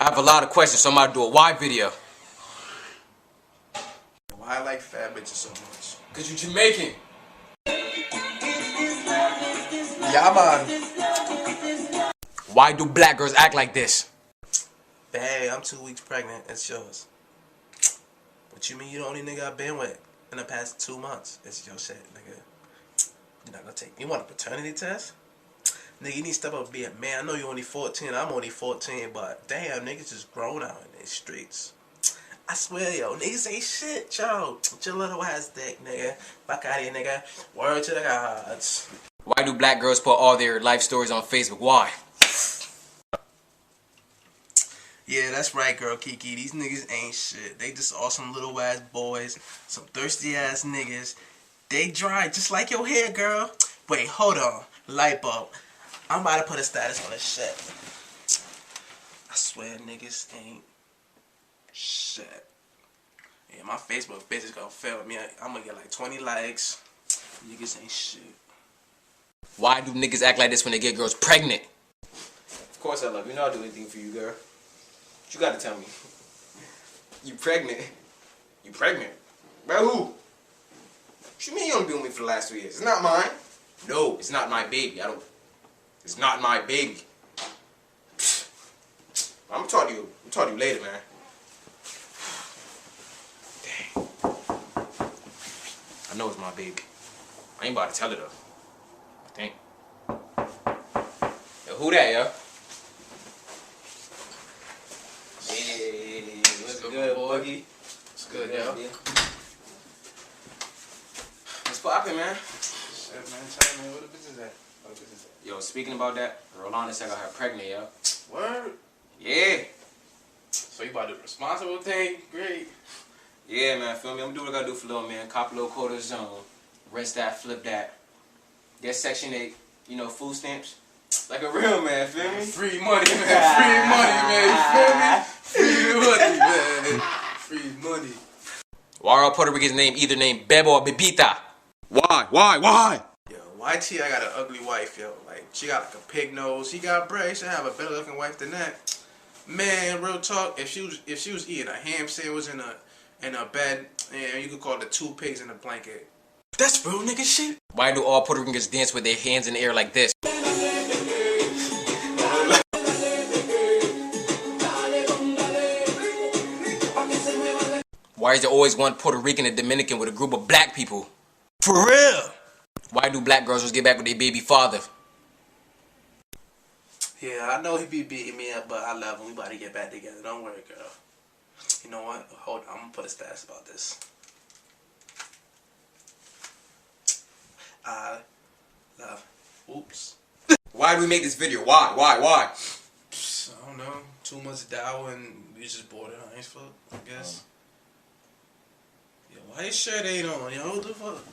I have a lot of questions, so I'm about to do a why video. Why I like fat bitches so much? Cause you Jamaican. Yeah, man. Why do black girls act like this? Hey, I'm 2 weeks pregnant. It's yours. What you mean you the only nigga I've been with in the past 2 months? It's your shit, nigga. You're not gonna take. You want a paternity test? Nigga, you need to step up and be a man. I know you're only 14. I'm only 14, but damn, niggas just grown out in these streets. I swear, yo, niggas ain't shit, yo. Your little ass dick, nigga. Fuck out of here, nigga. Word to the gods. Why do black girls put all their life stories on Facebook? Why? Yeah, that's right, girl Kiki. These niggas ain't shit. They just awesome little ass boys. Some thirsty ass niggas. They dry just like your hair, girl. Wait, hold on. Light bulb. I'm about to put a status on this shit. I swear niggas ain't shit. Yeah, my Facebook bitch is gonna fail me. I'm gonna get like 20 likes. Niggas ain't shit. Why do niggas act like this when they get girls pregnant? Of course I love you. You know I'll do anything for you, girl. What you gotta tell me? You pregnant? You pregnant? By who? What you mean you only been with me for the last 2 years? It's not mine. No, it's not my baby. It's not my baby. I'm gonna talk to you. I'm talk to you later, man. Dang. I know it's my baby. I ain't about to tell her though. I think. Yo, who that, yo? Hey, what's good, good, boy? Boogie? It's good, yo. What's poppin', man? Shit, man. Tell me, where the bitches at? Where the bitches at? Yo, speaking about that, Rolanda said I got her pregnant, yo. Word? Yeah. So you about to do the responsible thing? Great. Yeah, man, feel me? I'm gonna do what I gotta do for little man. Cop a little quarter zone. Rest that, flip that. Get Section 8, you know, food stamps. Like a real man, feel me? Free money, man. Free money, man. You feel me? Free money, man. Free money. Why are all Puerto Ricans named either named Bebo or Bebita? Why? Yo, YT, I got an ugly wife, yo. Like, she got like a pig nose. She got braids. She have a better looking wife than that. Man, real talk. If she was eating a ham sandwich in a bed, and you could call it the 2 pigs in a blanket. That's real nigga shit. Why do all Puerto Ricans dance with their hands in the air like this? Why is there always one Puerto Rican and Dominican with a group of black people? For real. Why do black girls just get back with their baby father? Yeah, I know he be beating me up, but I love him. We about to get back together. Don't worry, girl. You know what? Hold on. I'm gonna put a status about this. I love. Oops. Why do we make this video? Why? I don't know. Too much dough and we just bought it on Facebook, I guess. Yo, why your shirt ain't on, yo? What the fuck?